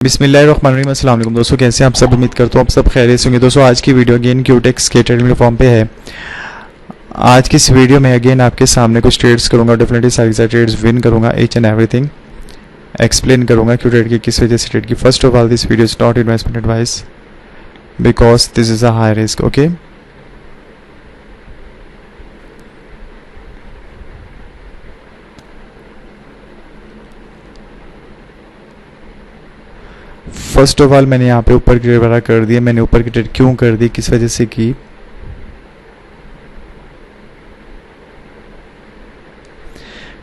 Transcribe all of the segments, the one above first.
बिस्मिल्लाहिर्रहमानिर्रहीम। अस्सलाम वालेकुम दोस्तों, कैसे हैं आप सब? उम्मीद करता हूँ आप सब खैरियत से होंगे। दोस्तों आज की वीडियो अगेन क्यूटेक्स के ट्रेडिंग फॉर्म पे है। आज की इस वीडियो में अगेन आपके सामने कुछ ट्रेड्स करूँगा, डेफिनेटली सारी ट्रेड्स विन करूँगा, ईच एंड एवरीथिंग एक्सप्लेन करूँगा क्यू ट्रेड की, किस वजह से ट्रेड की। First of all this video is not investment advice because this is a high risk. Okay, first of all मैंने यहाँ पे ऊपर की ट्रेड वगैरह कर दिया। मैंने ऊपर की ट्रेड क्यों कर दी, किस वजह से की,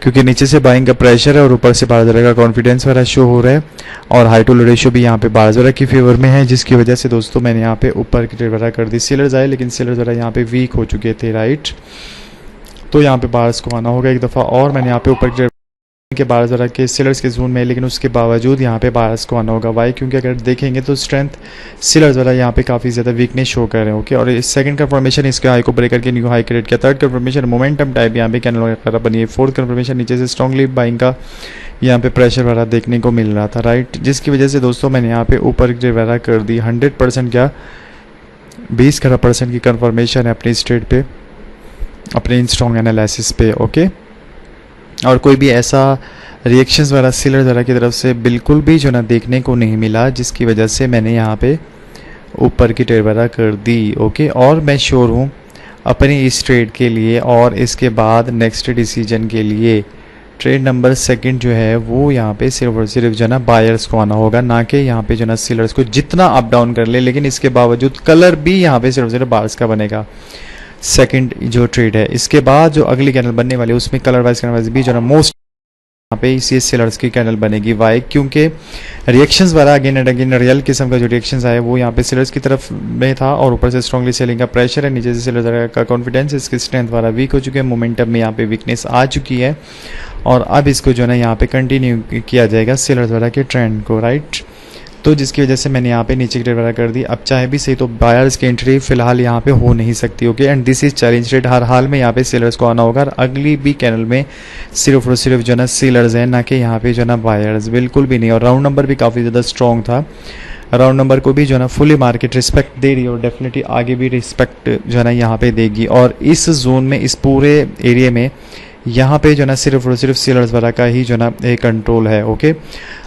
क्योंकि नीचे से बाइंग का प्रेशर है और ऊपर से 12,000 का कॉन्फिडेंस वाला शो हो रहा है और हाई टू लो रेशियो भी यहाँ पे 12,000 की फेवर में है, जिसकी वजह से दोस्तों मैंने यहाँ पे ऊपर की ट्रेड वगैरह कर दी। सेलर्स आए लेकिन सेलर्स वगैरह यहाँ पे वीक हो चुके थे, राइट। तो यहाँ पे बायर्स को आना होगा एक दफ़ा और। मैंने यहाँ पे ऊपर की के 12,000 के सेलर्स के जोन में, लेकिन उसके बावजूद यहाँ पे बायर्स को आना होगा। वाई? क्योंकि अगर देखेंगे तो स्ट्रेंथ सेलर्स वाला यहाँ पे काफ़ी ज़्यादा वीकनेस शो कर रहे हैं। ओके, और इस सेकंड कंफर्मेशन इसके हाई को ब्रेक करके न्यू हाई क्रिएट किया। थर्ड कंफर्मेशन मोमेंटम टाइप यहाँ पे कैंडल वगैरह बनी है। फोर्थ कंफर्मेशन नीचे से स्ट्रॉन्गली बाइंग का यहाँ पे प्रेशर वाला देखने को मिल रहा था, राइट, जिसकी वजह से दोस्तों मैंने यहाँ पे ऊपर की वगैरह कर दी। 100% क्या 20% की कंफर्मेशन है अपनी स्ट्रेट पे, अपने स्ट्रॉन्ग एनालिसिस पे। ओके, और कोई भी ऐसा रिएक्शंस वाला सेलर ज़रा की तरफ से बिल्कुल भी जो ना देखने को नहीं मिला, जिसकी वजह से मैंने यहाँ पे ऊपर की ट्रेड वगैरह कर दी। ओके, और मैं श्योर हूँ अपनी इस ट्रेड के लिए और इसके बाद नेक्स्ट डिसीजन के लिए ट्रेड नंबर सेकंड जो है वो यहाँ पे सिर्फ और सिर्फ जो ना बायर्स को आना होगा, ना कि यहाँ पे जो ना सेलर्स को। जितना अप डाउन कर ले, लेकिन इसके बावजूद कलर भी यहाँ पे सिर्फ और सिर्फ बायर्स का बनेगा। सेकंड जो ट्रेड है, इसके बाद जो अगली कैंडल बनने वाली है उसमें कलर वाइज भी जो ना मोस्ट यहाँ पे इसी सेलर्स की कैंडल बनेगी। वाई? क्योंकि रिएक्शंस वाला अगेन एंड अगेन रियल किस्म का जो रिएक्शंस आए वो यहाँ पे सेलर्स की तरफ में था और ऊपर से स्ट्रॉन्गली सेलिंग का प्रेशर है, नीचे से सेलर्स का कॉन्फिडेंस, इसकी स्ट्रेंथ वाला वीक हो चुके हैं, मोमेंटम में यहाँ पे वीकनेस आ चुकी है और अब इसको जो है ना यहाँ पे कंटिन्यू किया जाएगा सेलर्स वाला के ट्रेंड को, राइट। तो जिसकी वजह से मैंने यहाँ पे नीचे की ट्रेड वगैरह कर दी। अब चाहे भी सही तो बायर्स की एंट्री फिलहाल यहाँ पे हो नहीं सकती। Okay, and this is challenge trade. हर हाल में यहाँ पे सेलर्स को आना होगा। अगली भी कैनल में सिर्फ और सिर्फ जो ना सेलर्स हैं, ना कि यहाँ पे जो ना बायर्स, बिल्कुल भी नहीं। और राउंड नंबर भी काफ़ी ज़्यादा स्ट्रॉन्ग था। राउंड नंबर को भी जो ना फुली मार्केट रिस्पेक्ट दे रही है और डेफिनेटली आगे भी रिस्पेक्ट जो है ना यहाँ पे देगी। और इस जोन में, इस पूरे एरिया में यहाँ पे जो ना सिर्फ और सिर्फ सेलर्स वाला का ही जो ना एक कंट्रोल है। Okay,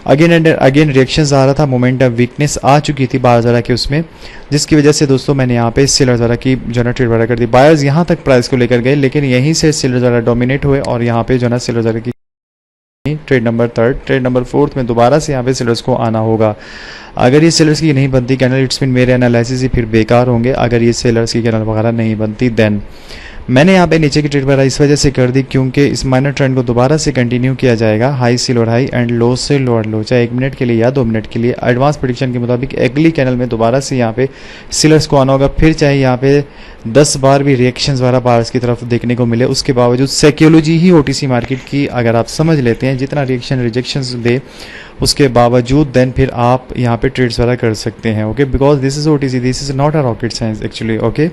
again and again reactions आ रहा था, मोमेंटम वीकनेस आ चुकी थी 12,000 के उसमें, जिसकी वजह से दोस्तों मैंने यहाँ पे सेलर्स वाला की जो ना ट्रेड वाला कर दी। बायर्स यहाँ तक प्राइस को लेकर गए, लेकिन यहीं से सेलर्स वाला डोमिनेट हुए और यहाँ पे जो ना सेलर्स वाला की trade number third, trade number fourth में दोबारा से यहाँ पे सेलर्स को आना होगा। अगर ये सेलर्स की नहीं बनती कैंडल, इट्स मीन मेरे एनालिसिस ही फिर बेकार होंगे। अगर ये सेलर्स की कैंडल वगैरह नहीं बनती, देन मैंने यहाँ पे नीचे की ट्रेड वगैरह इस वजह से कर दी क्योंकि इस माइनर ट्रेंड को दोबारा से कंटिन्यू किया जाएगा, हाई से लोअर हाई एंड लो से लोअर लो, चाहे 1 मिनट के लिए या 2 मिनट के लिए। एडवांस प्रेडिक्शन के मुताबिक अगली कैनल में दोबारा से यहाँ पे सेलर्स को आना होगा। फिर चाहे यहाँ पे 10 बार भी रिएक्शंस वाला बायर्स की तरफ देखने को मिले, उसके बावजूद साइकोलॉजी ही ओटीसी मार्केट की अगर आप समझ लेते हैं, जितना रिएक्शन रिजेक्शंस दे उसके बावजूद, देन फिर आप यहाँ पे ट्रेड्स वाला कर सकते हैं। Okay, because this is OTC, this is not a rocket science actually. Okay,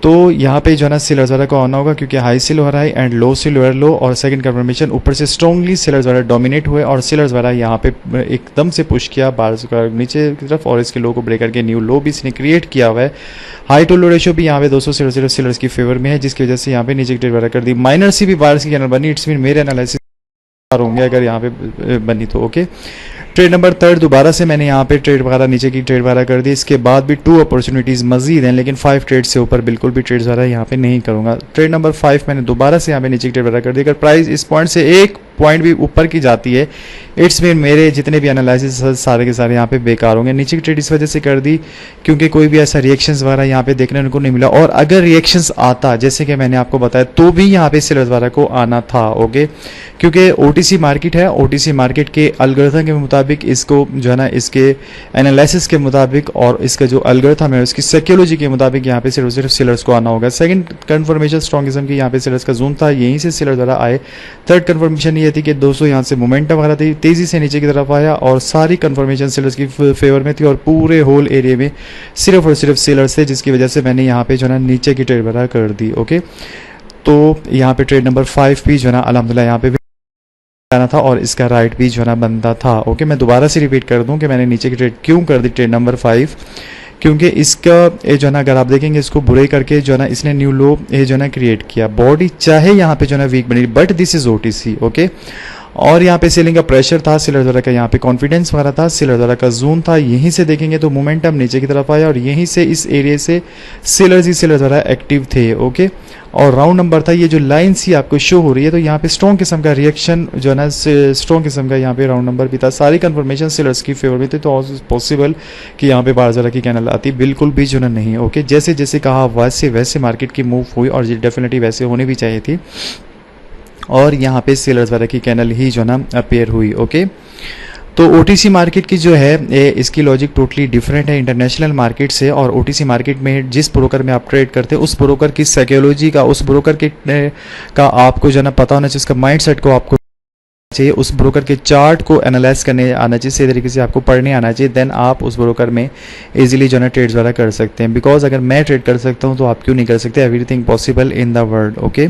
तो यहाँ पे जो है ना सेलर्स वाला को आना होगा क्योंकि हाई से लोअर हाई एंड लो से लोअर लो और सेकंड कंफर्मेशन ऊपर से स्ट्रॉन्गली सेलर्स वाला डोमिनेट हुए और सेलर्स वाला यहाँ पे एकदम से पुश किया बायर्स का नीचे की तरफ और इसके लो को ब्रेक करके न्यू लो भी इसने क्रिएट किया हुआ है। हाई टू लो रेशियो भी यहाँ पे 200 सिर्फ सेलर्स की फेवर में है, जिसकी वजह से यहाँ पे नीचे की ट्रेड वगैरह कर दी। माइनर सी भी बायर्स की कैंडल बनी, इट्स मीन मेरे एनालिसिस होंगे अगर यहाँ पे बनी तो। ओके, ट्रेड नंबर थर्ड दोबारा से मैंने यहाँ पे ट्रेड वगैरह नीचे की ट्रेड वगैरह कर दी। इसके बाद भी 2 अपॉर्चुनिटीज़ मजीद हैं, लेकिन 5 ट्रेड से ऊपर बिल्कुल भी ट्रेड्स वगैरह यहाँ पे नहीं करूँगा। ट्रेड नंबर 5 मैंने दोबारा से यहाँ पे नीचे की ट्रेड वगैरह कर दी। अगर प्राइस इस पॉइंट से 1 पॉइंट भी ऊपर की जाती है, इट्स मीन मेरे जितने भी एनालिसिस सारे के सारे यहाँ पे बेकार होंगे। नीचे की ट्रेड इस वजह से कर दी क्योंकि कोई भी ऐसा रिएक्शंस वगैरह यहाँ पे देखने को नहीं मिला, और अगर रिएक्शंस आता जैसे कि मैंने आपको बताया तो भी यहाँ पे सेलर्स वगैरह को आना था। ओके, क्योंकि ओटीसी मार्केट है, ओटीसी मार्केट के एल्गोरिथम के मुताबिक इसको जो है ना, इसके एनालिसिस के मुताबिक और इसका जो एल्गोरिथम है उसकी साइकोलॉजी के मुताबिक यहाँ पे सिर्फ सेलर्स को आना होगा। सेकंड कंफर्मेशन स्ट्रॉन्ग किस्म की यहाँ पे सेलर्स का जोन था, यहीं से सेलर्स वगैरह आए। थर्ड कंफर्मेशन ये थी कि 200 यहाँ से मोमेंटम वगैरह तेजी से नीचे की तरफ आया और सारी कंफर्मेशन सेलर्स की फेवर में थी और पूरे होल एरिया में सिर्फ और सिर्फ सेलर्स थे, जिसकी वजह से मैंने यहाँ पे जो है ना नीचे की ट्रेड वगैरह कर दी। ओके, तो यहाँ पे ट्रेड नंबर 5 भी जो है ना अल्हम्दुलिल्लाह यहाँ पे आना था और इसका राइट भी जो है ना बनता था। ओके, मैं दोबारा से रिपीट कर दूं कि मैंने नीचे की ट्रेड क्यों कर दी, ट्रेड नंबर 5, क्योंकि इसका ये जो है ना अगर आप देखेंगे इसको बुरे करके जो है ना इसने न्यू लो ये जो है ना क्रिएट किया। बॉडी चाहे यहाँ पे जो है ना वीक बनी, but this is OTC. Okay, और यहाँ पे सेलिंग का प्रेशर था, सेलर द्वारा का यहाँ पे कॉन्फिडेंस वगैरह था, सेलर द्वारा का जोन था। यहीं से देखेंगे तो मोमेंटम नीचे की तरफ आया और यहीं से इस एरिया से सेलर्स ही सेलर द्वारा एक्टिव थे। ओके, और राउंड नंबर था, ये जो लाइन सी आपको शो हो रही है तो यहाँ पे स्ट्रॉन्ग किस्म का रिएक्शन जो है ना स्ट्रॉन्ग किस्म का यहाँ पे राउंड नंबर भी था। सारी कंफर्मेशन सेलर्स की फेवर में थी, तो पॉसिबल कि यहाँ पे बाजार की कैनल आती, बिल्कुल भी जो है नहीं। ओके, जैसे जैसे कहा वैसे वैसे मार्केट की मूव हुई और ये डेफिनेटली वैसे होनी भी चाहिए थी, और यहाँ पे सेलर्स वगैरह की कैनल ही जो ना अपेयर हुई। ओके, तो ओटीसी मार्केट की जो है इसकी लॉजिक टोटली डिफरेंट है इंटरनेशनल मार्केट से। और ओटीसी मार्केट में जिस ब्रोकर में आप ट्रेड करते हैं उस ब्रोकर की साइकोलॉजी का, उस ब्रोकर के का आपको जो है ना पता होना चाहिए, उसका माइंडसेट को आपको चाहिए, उस ब्रोकर के चार्ट को एनालाइज करने आना चाहिए, सही तरीके से आपको पढ़ने आना चाहिए, देन आप उस ब्रोकर में इजीली जो है ना ट्रेड्स वगैरह कर सकते हैं। बिकॉज अगर मैं ट्रेड कर सकता हूँ तो आप क्यों नहीं कर सकते, everything possible in the world. Okay,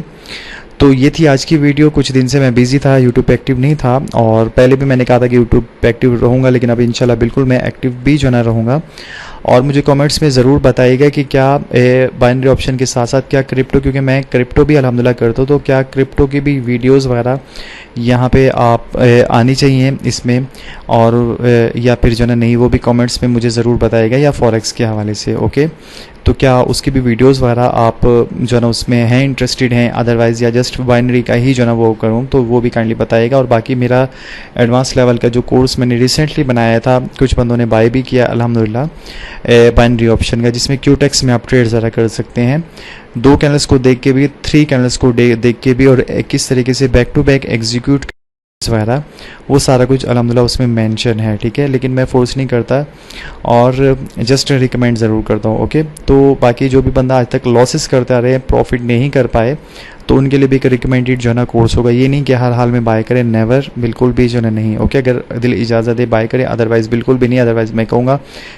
तो ये थी आज की वीडियो। कुछ दिन से मैं बिजी था, यूट्यूब पे एक्टिव नहीं था, और पहले भी मैंने कहा था कि यूट्यूब पे एक्टिव रहूँगा, लेकिन अब इंशाल्लाह बिल्कुल मैं एक्टिव भी जो ना रहूँगा। और मुझे कमेंट्स में ज़रूर बताइएगा कि क्या बाइनरी ऑप्शन के साथ साथ क्या क्रिप्टो, क्योंकि मैं क्रिप्टो भी अल्हम्दुलिल्लाह करता हूँ, तो क्या क्रिप्टो की भी वीडियोज़ वगैरह यहाँ पे आप आनी चाहिए इसमें, और या फिर जो है नहीं, वो भी कमेंट्स में मुझे ज़रूर बताइएगा, या फॉरेक्स के हवाले से। ओके, तो क्या उसकी भी वीडियोस वगैरह आप जो है ना उसमें हैं इंटरेस्टेड हैं, अदरवाइज़ या जस्ट बाइनरी का ही जो है ना वो करूँ, तो वो भी काइंडली बताइएगा। और बाकी मेरा एडवांस लेवल का जो कोर्स मैंने रिसेंटली बनाया था, कुछ बंदों ने बाय भी किया अल्हम्दुलिल्लाह, बाइनरी ऑप्शन का, जिसमें क्यूटेक्स में आप ट्रेड ज़रा कर सकते हैं, 2 कैनल्स को देख के भी, 3 कैनल्स को देख के भी, और किस तरीके से बैक टू बैक एग्जीक्यूट वगैरह, वो सारा कुछ अल्हम्दुलिल्लाह उसमें मेंशन है। ठीक है, लेकिन मैं फोर्स नहीं करता और जस्ट रिकमेंड ज़रूर करता हूँ। ओके, तो बाकी जो भी बंदा आज तक लॉसेस करते आ रहे हैं, प्रॉफिट नहीं कर पाए, तो उनके लिए भी एक रिकमेंडेड जो है ना कोर्स होगा। ये नहीं कि हर हाल में बाय करें, नेवर, बिल्कुल भी जो है नहीं। ओके, अगर दिल इजाज़त दे बाय करें, अदरवाइज़ बिल्कुल भी नहीं। अदरवाइज़ मैं कहूँगा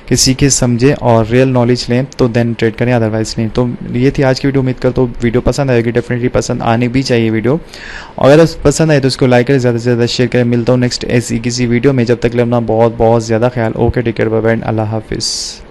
कि सीखे समझें और रियल नॉलेज लें तो देन ट्रेड करें, अदरवाइज़ नहीं। तो ये थी आज की वीडियो। उम्मीद करता हूँ वीडियो पसंद आएगी, डेफिनेटली पसंद आनी भी चाहिए वीडियो। अगर पसंद आए तो उसको लाइक करें, ज़्यादा से ज़्यादा शेयर करें। मिलता हूँ नेक्स्ट ऐसी किसी वीडियो में, जब तक लेना बहुत बहुत ज़्यादा ख्याल। Okay, take care, bye bye, अल्लाह हाफिज़।